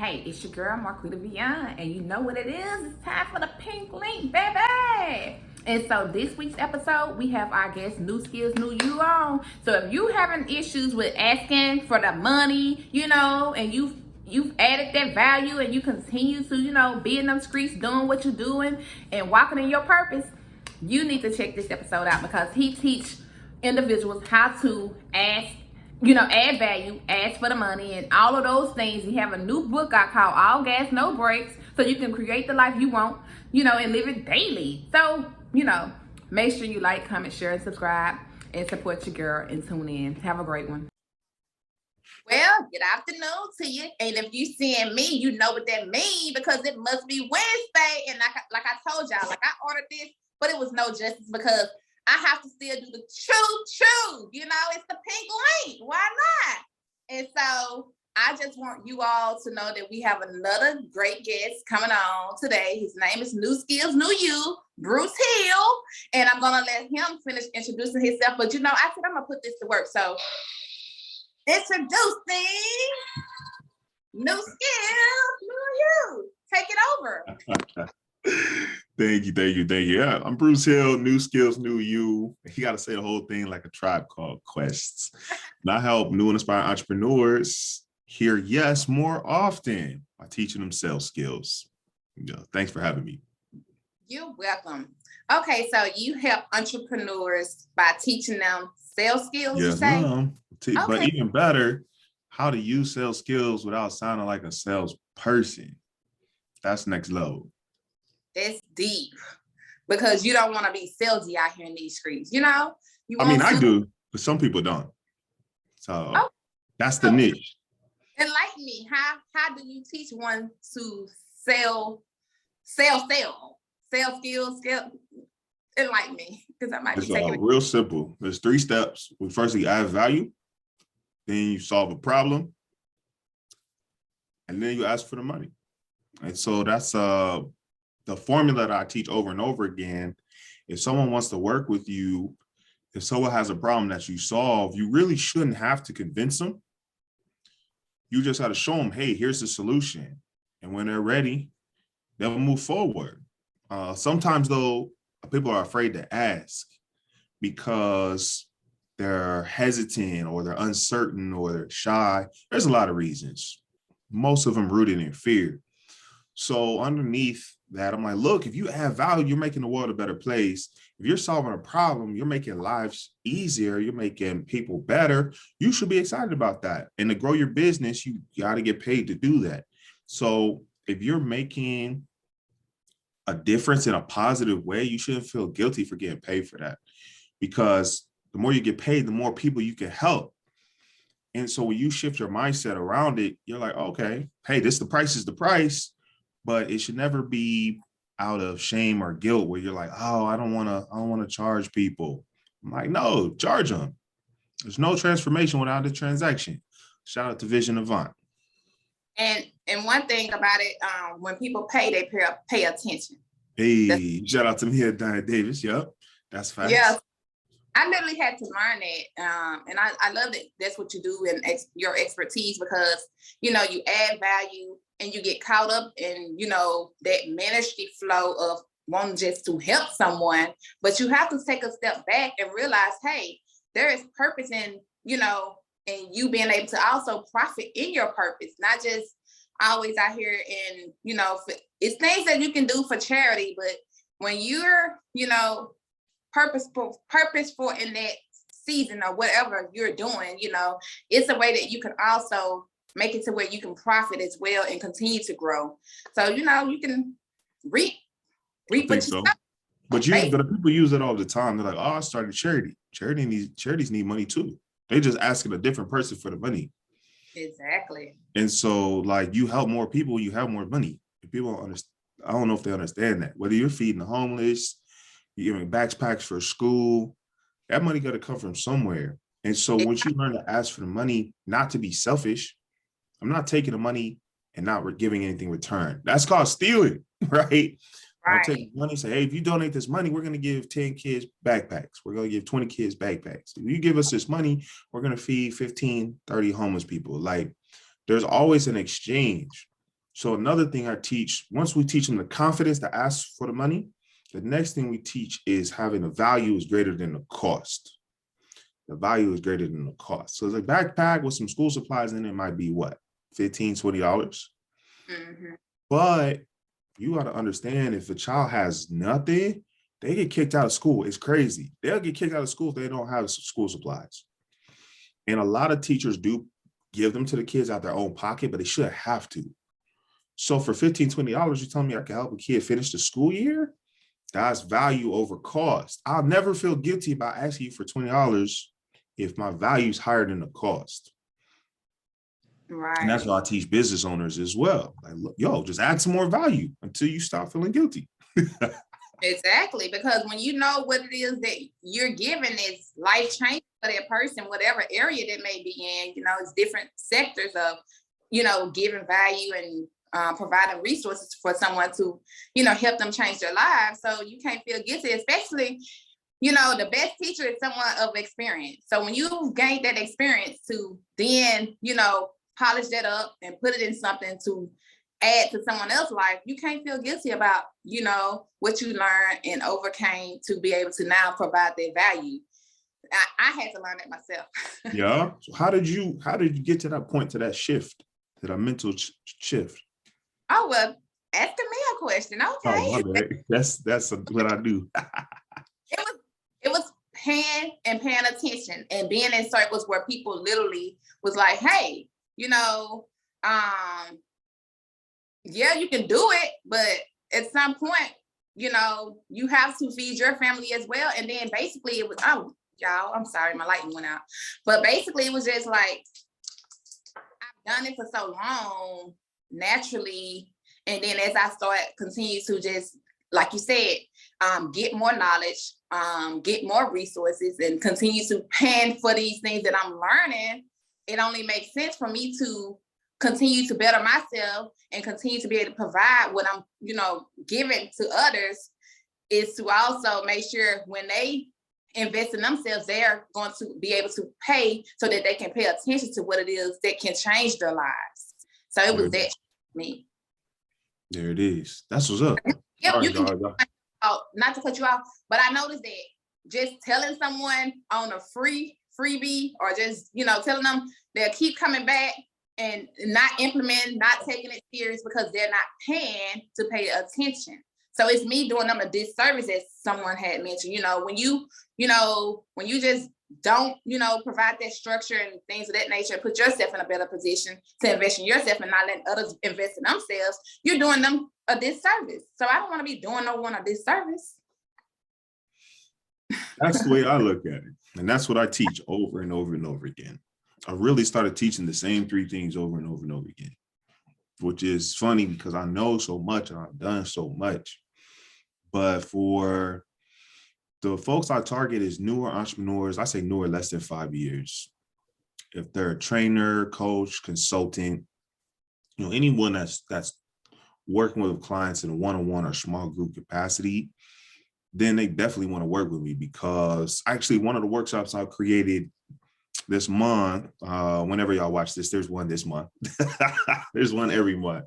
Hey, it's your girl Marquita Beyond, and you know what it is? It's time for the pink link, baby. And so this week's episode, we have our guest, New Skills, New You on. So if you having issues with asking for the money, and you've added that value and you continue to, be in them streets doing what you're doing and walking in your purpose, you need to check this episode out because he teach individuals how to add value, ask for the money, and all of those things. We have a new book I call All Gas, No Breaks, so you can create the life you want, and live it daily. So, make sure you like, comment, share, and subscribe, and support your girl and tune in. Have a great one. Well, good afternoon to you. And if you seeing me, you know what that means because it must be Wednesday. And like I told y'all, like I ordered this, but it was no justice because I have to still do the choo. It's the pink link. Why not? And so I just want you all to know that we have another great guest coming on today. His name is New Skills, New You, Bryce Hill. And I'm going to let him finish introducing himself. But, I said I'm going to put this to work. So introducing New Skills, New You. Take it over. Thank you. Yeah, I'm Bryce Hill, New Skills, New You. You got to say the whole thing like a tribe called Quests. And I help new and aspiring entrepreneurs hear yes more often by teaching them sales skills. Thanks for having me. You're welcome. Okay, so you help entrepreneurs by teaching them sales skills, yes, you say? Ma'am. But even better, how to use sales skills without sounding like a salesperson. That's next level. That's deep because you don't want to be salesy out here in these streets, I do, but some people don't. So that's the niche. Enlighten me. How do you teach one to sell skills? Enlighten me because I might be taking it. Real simple. There's 3 steps. First, you add value. Then you solve a problem. And then you ask for the money. And so that's the formula that I teach over and over again. If someone wants to work with you, if someone has a problem that you solve, you really shouldn't have to convince them. You just got to show them, hey, here's the solution. And when they're ready, they'll move forward. Sometimes, though, people are afraid to ask because they're hesitant or they're uncertain or they're shy. There's a lot of reasons, most of them rooted in fear. So underneath that, I'm like, look, if you add value, you're making the world a better place. If you're solving a problem, you're making lives easier, you're making people better. You should be excited about that. And to grow your business, you got to get paid to do that. So if you're making a difference in a positive way, you shouldn't feel guilty for getting paid for that. Because the more you get paid, the more people you can help. And so when you shift your mindset around it, you're like, okay, hey, this the price is the price. But it should never be out of shame or guilt where you're like, oh, I don't want to charge people. I'm like, no, charge them. There's no transformation without a transaction. Shout out to Vision Avant. And one thing about it, when people pay, they pay attention. Hey, shout out to me at Diane Davis. Yep, that's fast. Yeah, I literally had to learn that, and I love that. That's what you do in your expertise because you add value. And you get caught up in, that ministry flow of wanting just to help someone, but you have to take a step back and realize, hey, there is purpose in, and you being able to also profit in your purpose, not just always out here in, it's things that you can do for charity, but when you're, purposeful in that season or whatever you're doing, it's a way that you can also make it to where you can profit as well and continue to grow. So, you can reap what you sow. But people use it all the time. They're like, oh, I started charity. Charities need money too. They just asking a different person for the money. Exactly. And so like you help more people, you have more money. People don't understand. I don't know if they understand that. Whether you're feeding the homeless, you're giving backpacks for school, that money got to come from somewhere. And so once you learn to ask for the money, not to be selfish, I'm not taking the money and not giving anything in return. That's called stealing, right? I'll take money and say, hey, if you donate this money, we're going to give 10 kids backpacks. We're going to give 20 kids backpacks. If you give us this money, we're going to feed 15, 30 homeless people. Like there's always an exchange. So another thing I teach, once we teach them the confidence to ask for the money, the next thing we teach is having the value is greater than the cost. The value is greater than the cost. So it's a backpack with some school supplies in it might be what, $15, $20. Mm-hmm. But you got to understand, if a child has nothing, they get kicked out of school. It's crazy. They'll get kicked out of school if they don't have school supplies. And a lot of teachers do give them to the kids out their own pocket, but they shouldn't have to. So for $15, $20, you tell me I can help a kid finish the school year? That's value over cost. I'll never feel guilty about asking you for $20 if my value is higher than the cost. Right. And that's why I teach business owners as well. Like, look, yo, just add some more value until you stop feeling guilty. Exactly, because when you know what it is that you're giving is life changing for that person, whatever area that may be in, you know, it's different sectors of, you know, giving value and providing resources for someone to, you know, help them change their lives. So you can't feel guilty, especially, you know, the best teacher is someone of experience. So when you've gained that experience to then, you know, polish that up and put it in something to add to someone else's life, you can't feel guilty about, you know, what you learned and overcame to be able to now provide that value. I had to learn that myself. Yeah. So how did you get to that point, to that shift, to that mental shift? Oh, well, asking me a question. Okay. Oh, my bad. That's what I do. It was paying attention and being in circles where people literally was like, hey, you know, yeah, you can do it, but at some point, you know, you have to feed your family as well. And then basically it was, oh, y'all, I'm sorry, my lighting went out. But basically it was just like, I've done it for so long, naturally. And then as I continue to just, like you said, get more knowledge, get more resources, and continue to pan for these things that I'm learning, it only makes sense for me to continue to better myself and continue to be able to provide what I'm, you know, giving to others, is to also make sure when they invest in themselves, they're going to be able to pay so that they can pay attention to what it is that can change their lives. So it was that for me. There it is. That's what's up. Yep, you can not to cut you off, but I noticed that just telling someone on a freebie, or just, you know, telling them they'll keep coming back and not implementing, not taking it serious because they're not paying to pay attention. So it's me doing them a disservice, as someone had mentioned. You know, when you just don't, you know, provide that structure and things of that nature, put yourself in a better position to invest in yourself and not letting others invest in themselves, you're doing them a disservice. So I don't want to be doing no one a disservice. That's the way I look at it. And that's what I teach over and over and over again. I really started teaching the same 3 things over and over and over again, which is funny because I know so much and I've done so much. But for the folks I target is newer entrepreneurs, I say newer, less than 5 years. If they're a trainer, coach, consultant, you know, anyone that's working with clients in a one-on-one or small group capacity, then they definitely want to work with me, because actually one of the workshops I've created this month, whenever y'all watch this, there's one this month. There's one every month.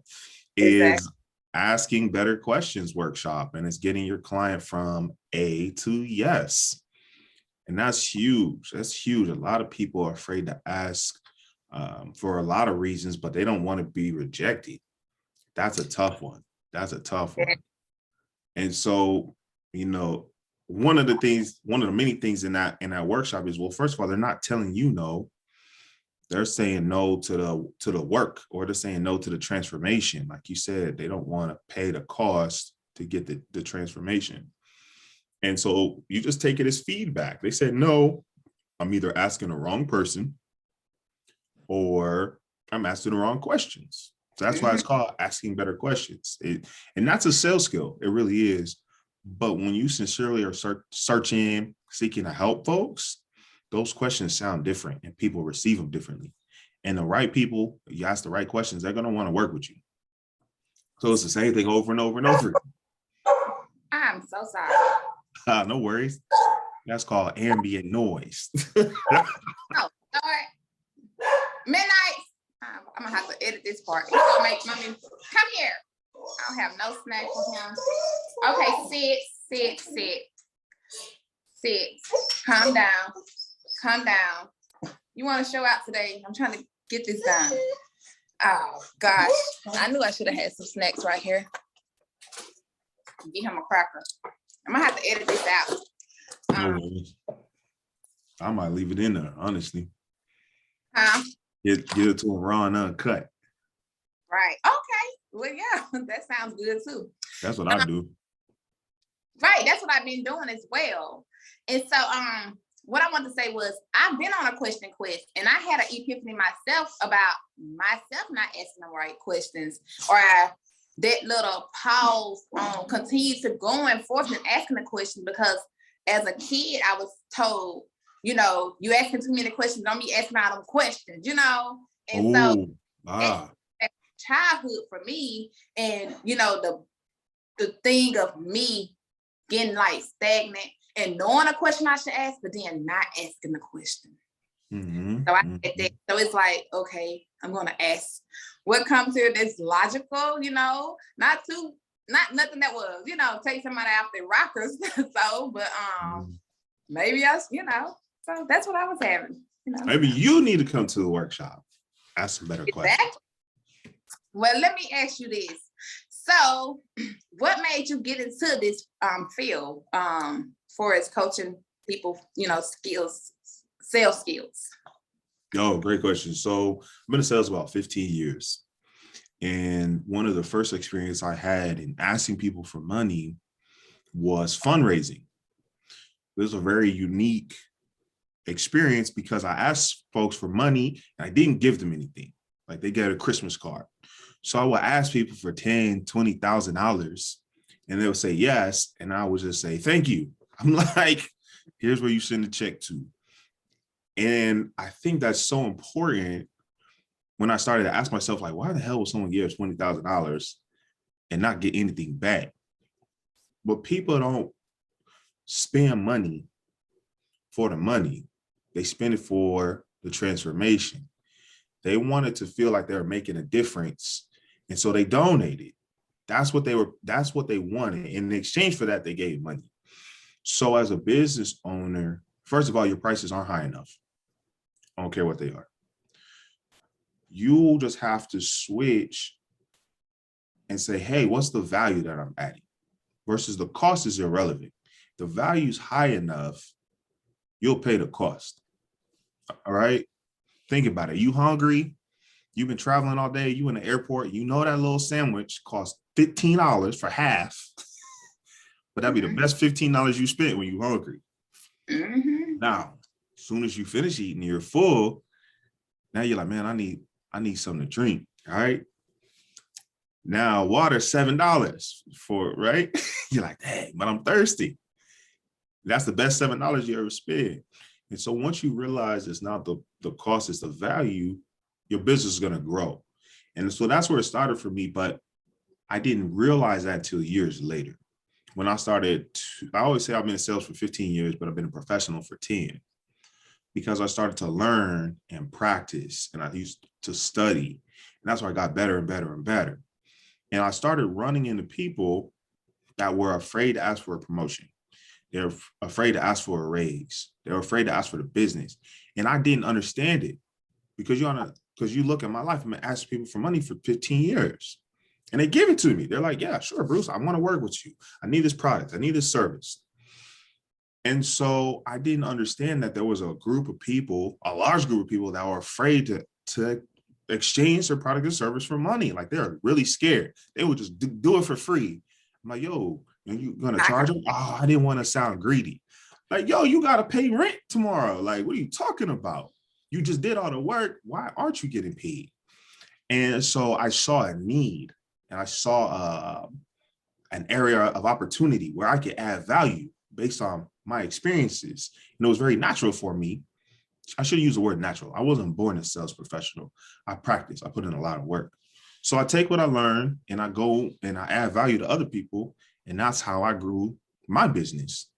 Is asking better questions workshop, and it's getting your client from A to yes. And that's huge. That's huge. A lot of people are afraid to ask for a lot of reasons, but they don't want to be rejected. That's a tough one. That's a tough one. And so, you know, one of the many things in that workshop is, well, first of all, they're not telling you no. They're saying no to the work, or they're saying no to the transformation. Like you said, they don't want to pay the cost to get the transformation. And so you just take it as feedback. They said, no, I'm either asking the wrong person or I'm asking the wrong questions. So that's why it's called asking better questions. And that's a sales skill. It really is. But when you sincerely are searching, seeking to help folks, those questions sound different and people receive them differently. And the right people, you ask the right questions, they're going to want to work with you. So it's the same thing over and over and over. I'm so sorry. No worries. That's called ambient noise. Oh, all right. Midnight. I'm gonna have to edit this part. He's gonna make mommy come here. I don't have no snack for him. Okay, sit. Calm down. You want to show out today? I'm trying to get this done. Oh gosh, I knew I should have had some snacks right here. Get him a cracker. I'm gonna have to edit this out. No worries. I might leave it in there, honestly. Get it to a raw and uncut. Right. Okay. Well, yeah, that sounds good too. That's what I do. Right. That's what I've been doing as well. And so, what I wanted to say was I've been on a question quest, and I had an epiphany myself about myself not asking the right questions, or that little pause continue to going forth and asking the question, because as a kid, I was told, you asking too many questions, don't be asking all them questions, And so childhood for me, and the thing of me getting like stagnant and knowing a question I should ask, but then not asking the question. Mm-hmm. So I get that. So it's like, okay, I'm gonna ask what comes here that's logical, not nothing that was, take somebody out their rockers. So, but maybe so that's what I was having. Maybe you need to come to the workshop. Ask some better questions. Well, let me ask you this. So, what made you get into this field for as coaching people, skills, sales skills? Oh, great question. So I've been in sales about 15 years. And one of the first experience I had in asking people for money was fundraising. It was a very unique experience because I asked folks for money and I didn't give them anything. Like they get a Christmas card. So I would ask people for $10,000, $20,000 and they would say yes. And I would just say, thank you. I'm like, here's where you send the check to. And I think that's so important when I started to ask myself, like, why the hell would someone give $20,000 and not get anything back? But people don't spend money for the money. They spend it for the transformation. They wanted to feel like they were making a difference. And so they donated. That's what they wanted. In exchange for that, they gave money. So as a business owner, first of all, your prices aren't high enough. I don't care what they are. You just have to switch and say, hey, what's the value that I'm adding? Versus the cost is irrelevant. The value is high enough, you'll pay the cost. All right? Think about it. You hungry? You've been traveling all day. You in the airport. You know that little sandwich costs $15 for half. But that'd be the best $15 you spent when you're hungry. Mm-hmm. Now, as soon as you finish eating, you're full. Now you're like, man, I need something to drink. All right. Now water $7 for it, right? You're like, dang, but I'm thirsty. That's the best $7 you ever spent. And so once you realize it's not the cost, it's the value, your business is going to grow. And so that's where it started for me. But I didn't realize that until years later. When I started, I always say I've been in sales for 15 years, but I've been a professional for 10. Because I started to learn and practice, and I used to study. And that's where I got better and better and better. And I started running into people that were afraid to ask for a promotion. They're afraid to ask for a raise. They're afraid to ask for the business. And I didn't understand it because you look at my life, I've been asking people for money for 15 years. And they give it to me. They're like, yeah, sure, Bruce, I want to work with you. I need this product. I need this service. And so I didn't understand that there was a group of people, a large group of people that were afraid to exchange their product or service for money. Like they're really scared. They would just do it for free. I'm like, yo, are you going to charge them? Oh, I didn't want to sound greedy. Like, yo, you got to pay rent tomorrow. Like, what are you talking about? You just did all the work. Why aren't you getting paid? And so I saw a need and I saw an area of opportunity where I could add value based on my experiences. And it was very natural for me. I should use the word natural. I wasn't born a sales professional. I practice. I put in a lot of work. So I take what I learned and I go and I add value to other people. And that's how I grew my business.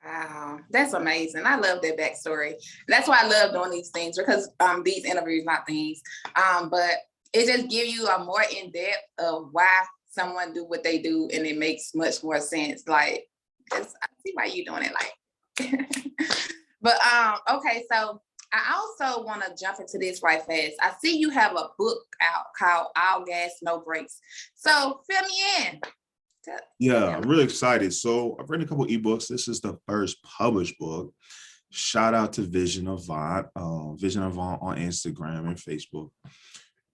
Wow, that's amazing. I love that backstory. That's why I love doing these things, because these interviews, not things, but it just gives you a more in depth of why someone do what they do, and it makes much more sense. Like, I see why you doing it. Like, but okay, so I also want to jump into this right fast. I see you have a book out called All Gas, No Brakes. So fill me in. Yeah, I'm really excited. So I've written a couple ebooks. This is the first published book. Shout out to Vision Avant, Vision Avant on Instagram and Facebook.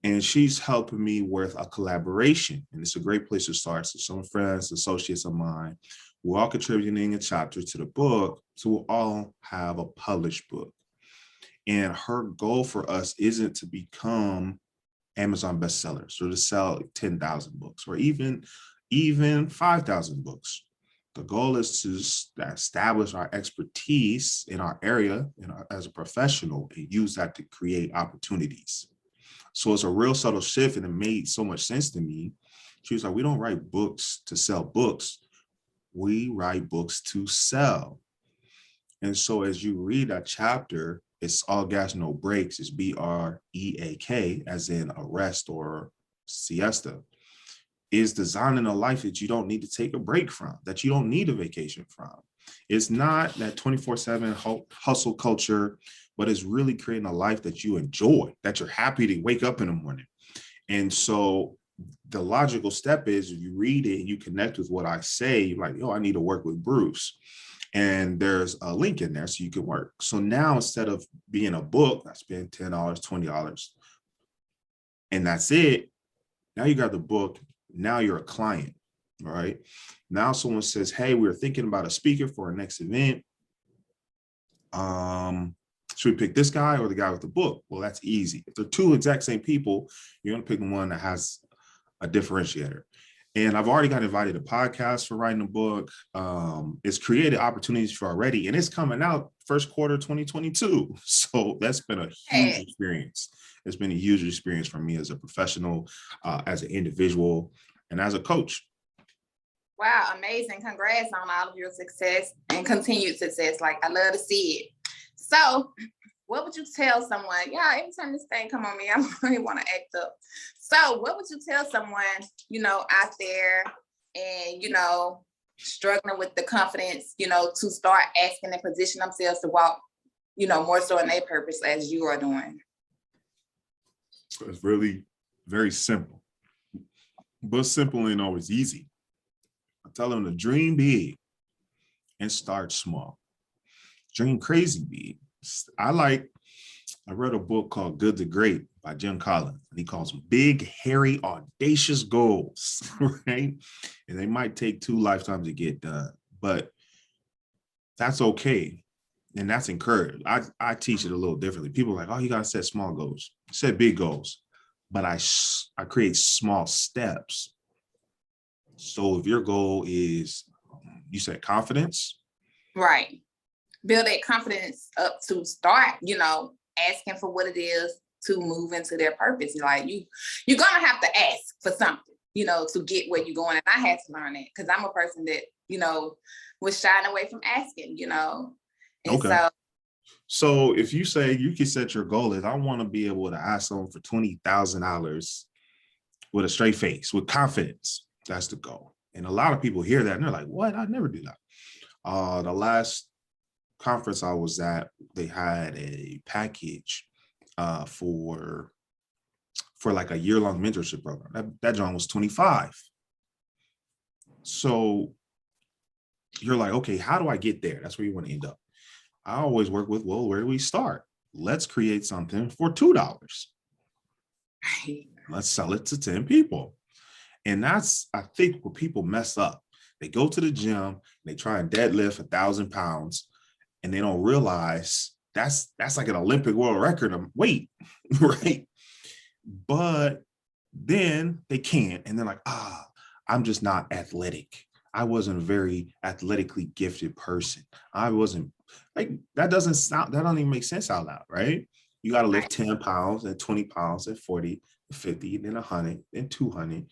And she's helping me with a collaboration. And it's a great place to start. So some friends, associates of mine, we're all contributing a chapter to the book. So we'll all have a published book. And her goal for us isn't to become Amazon bestsellers or to sell 10,000 books or even 5,000 books. The goal is to establish our expertise in our area as a professional and use that to create opportunities. So it's a real subtle shift, and it made so much sense to me. She was like, we don't write books to sell books. We write books to sell. And so as you read that chapter, it's all gas, no brakes. It's BREAK, as in a rest or siesta. Is designing a life that you don't need to take a break from, that you don't need a vacation from. It's not that 24/7 hustle culture, but it's really creating a life that you enjoy, that you're happy to wake up in the morning. And so the logical step is, if you read it and you connect with what I say, you're like, oh, I need to work with Bruce. And there's a link in there so you can work. So now, instead of being a book, I spend $10, $20, and that's it. Now you got the book. Now you're a client, all right? Now someone says, hey, we're thinking about a speaker for our next event. Should we pick this guy or the guy with the book? Well, that's easy. If they're two exact same people, you're gonna pick the one that has a differentiator. And I've already got invited to podcasts for writing a book. It's created opportunities for already, and it's coming out first quarter 2022. So that's been a huge experience. It's been a huge experience for me as a professional, as an individual, and as a coach. Wow, amazing. Congrats on all of your success and continued success. Like, I love to see it. So what would you tell someone? Yeah, every time this thing come on me, I really want to act up. So what would you tell someone, out there and, struggling with the confidence, to start asking and position themselves to walk, more so in their purpose as you are doing? It's really very simple, but simple ain't always easy. I tell them to dream big and start small. Dream crazy big. I read a book called Good to Great by Jim Collins, and he calls them big, hairy, audacious goals, right? And they might take 2 lifetimes to get done, but that's okay. And that's encouraged. I teach it a little differently. People are like, oh, you got to set small goals. Set big goals, but I create small steps. So if your goal is, you said confidence. Right. Build that confidence up to start, asking for what it is to move into their purpose. Like, you're going to have to ask for something, to get where you're going. And I had to learn that because I'm a person that, was shying away from asking, And okay. So if you say you can set your goal as, I want to be able to ask someone for $20,000 with a straight face, with confidence, that's the goal. And a lot of people hear that and they're like, what? I'd never do that. The last conference I was at, they had a package for like a year-long mentorship program. That John was 25. So you're like, okay, how do I get there? That's where you want to end up. I always work with, well, where do we start? Let's create something for $2. Let's sell it to 10 people. And that's, I think, where people mess up. They go to the gym, they try and deadlift 1,000 pounds, and they don't realize that's like an Olympic world record of weight, right? But then they can't, and they're like, I'm just not athletic. I wasn't a very athletically gifted person. I wasn't, like, that doesn't even make sense out loud, right? You got to lift 10 pounds and 20 pounds and 40, 50, then 100, then 200.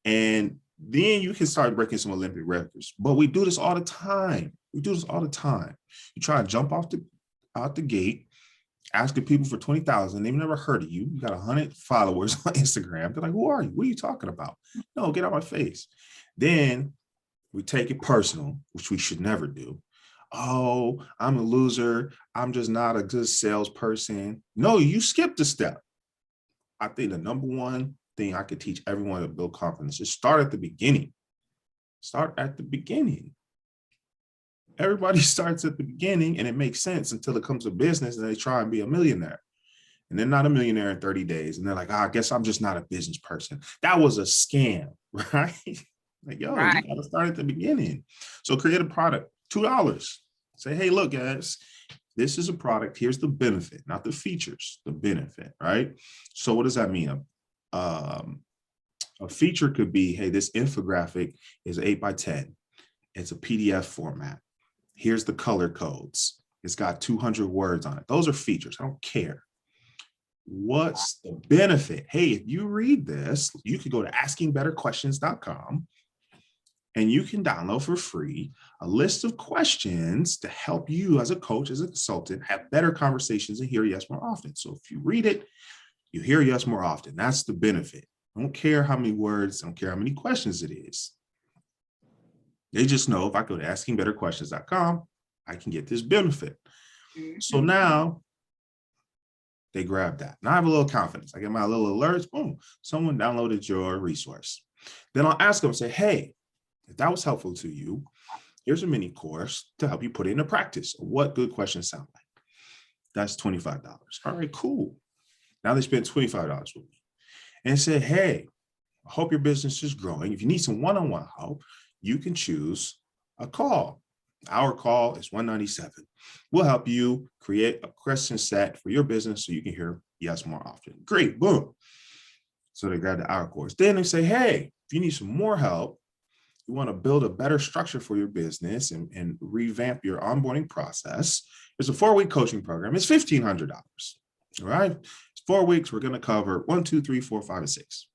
And then you can start breaking some Olympic records. But we do this all the time. We do this all the time. You try to jump out the gate, asking people for 20,000. They've never heard of you. You got 100 followers on Instagram. They're like, who are you? What are you talking about? No, get out my face. Then we take it personal, which we should never do. Oh, I'm a loser. I'm just not a good salesperson. No, you skipped a step. I think the number one thing I could teach everyone to build confidence is start at the beginning. Start at the beginning. Everybody starts at the beginning, and it makes sense until it comes to business and they try and be a millionaire. And they're not a millionaire in 30 days. And they're like, I guess I'm just not a business person. That was a scam, right? Like, yo, you got to start at the beginning. So create a product, $2. Say, hey, look, guys, this is a product. Here's the benefit, not the features, the benefit, right? So what does that mean? A feature could be, hey, this infographic is 8x10. It's a PDF format. Here's the color codes. It's got 200 words on it. Those are features. I don't care. What's the benefit? Hey, if you read this, you could go to askingbetterquestions.com and you can download for free a list of questions to help you as a coach, as a consultant, have better conversations and hear yes more often. So if you read it, you hear yes more often. That's the benefit. I don't care how many words, I don't care how many questions it is. They just know if I go to askingbetterquestions.com, I can get this benefit. So now they grab that. Now I have a little confidence. I get my little alerts, boom, someone downloaded your resource. Then I'll ask them, say, hey, if that was helpful to you, here's a mini course to help you put it into practice. What good questions sound like? That's $25. All right, cool. Now they spent $25 with me and say, hey, I hope your business is growing. If you need some one-on-one help, you can choose a call. Our call is $197. We'll help you create a question set for your business so you can hear yes more often. Great, boom. So they grab the hour course. Then they say, hey, if you need some more help, you want to build a better structure for your business and revamp your onboarding process, there's a 4-week coaching program. It's $1,500. All right. It's 4 weeks. We're going to cover 1, 2, 3, 4, 5, and 6.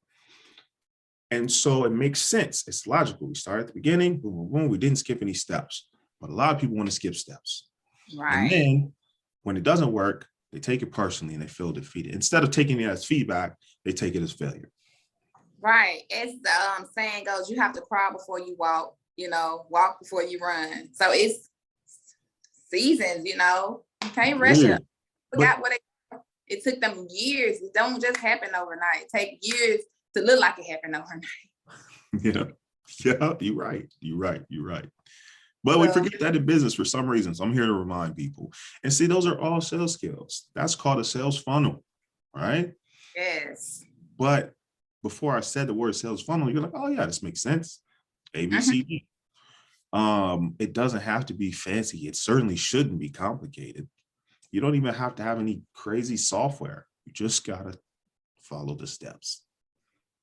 And so it makes sense. It's logical. We start at the beginning. Boom, boom, boom. We didn't skip any steps. But a lot of people want to skip steps. Right. And then when it doesn't work, they take it personally and they feel defeated. Instead of taking it as feedback, they take it as failure. Right. As the saying goes, you have to crawl before you walk, walk before you run. So it's seasons, you can't rush it. Forgot what it took them years. It don't just happen overnight. It takes years to look like it happened overnight. Yeah, you're right. But we forget that in business for some reason. So I'm here to remind people. And see, those are all sales skills. That's called a sales funnel, right? Yes. But before I said the word sales funnel, you're like, oh yeah, this makes sense. A, B, C, D. It doesn't have to be fancy. It certainly shouldn't be complicated. You don't even have to have any crazy software. You just gotta follow the steps.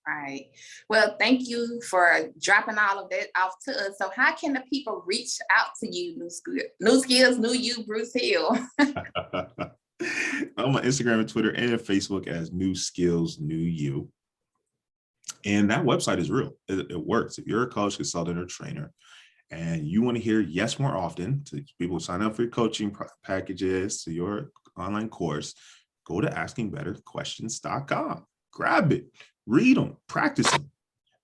Right. Well, thank you for dropping all of that off to us. So how can the people reach out to you, New Skills, New You, Bryce Hill? I'm on Instagram and Twitter and Facebook as New Skills, New You. And that website is real. It works. If you're a coach, consultant, or trainer, and you want to hear yes more often, to people who sign up for your coaching packages, to your online course, go to askingbetterquestions.com. Grab it, read them, practice them.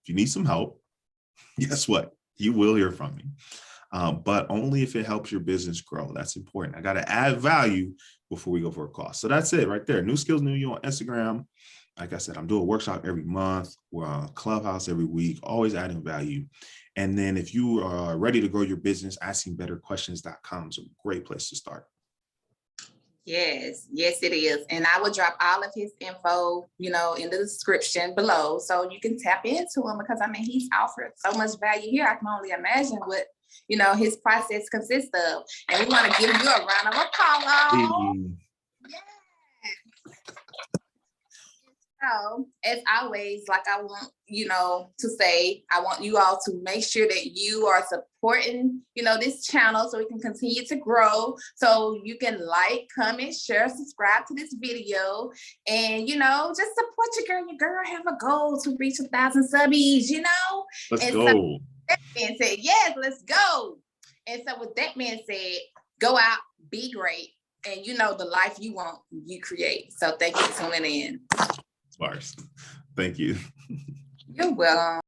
If you need some help, guess what? You will hear from me. But only if it helps your business grow. That's important. I got to add value before we go for a call. So that's it right there. New Skills, New You on Instagram. Like I said, I'm doing a workshop every month. We're on Clubhouse every week, always adding value. And then if you are ready to grow your business, askingbetterquestions.com is a great place to start. Yes, it is. And I will drop all of his info, in the description below so you can tap into him because, he's offered so much value here. I can only imagine what, his process consists of. And we want to give you a round of applause. Yes. So, as always, like I want, to say, I want you all to make sure that you are supporting, this channel so we can continue to grow. So you can like, comment, share, subscribe to this video, and, just support your girl. Your girl have a goal to reach 1,000 subbies, Let's and go. So that being said, yes, let's go. And so with that being said, go out, be great, and you know the life you want, you create. So thank you for tuning in. Sparse. Thank you. You're welcome.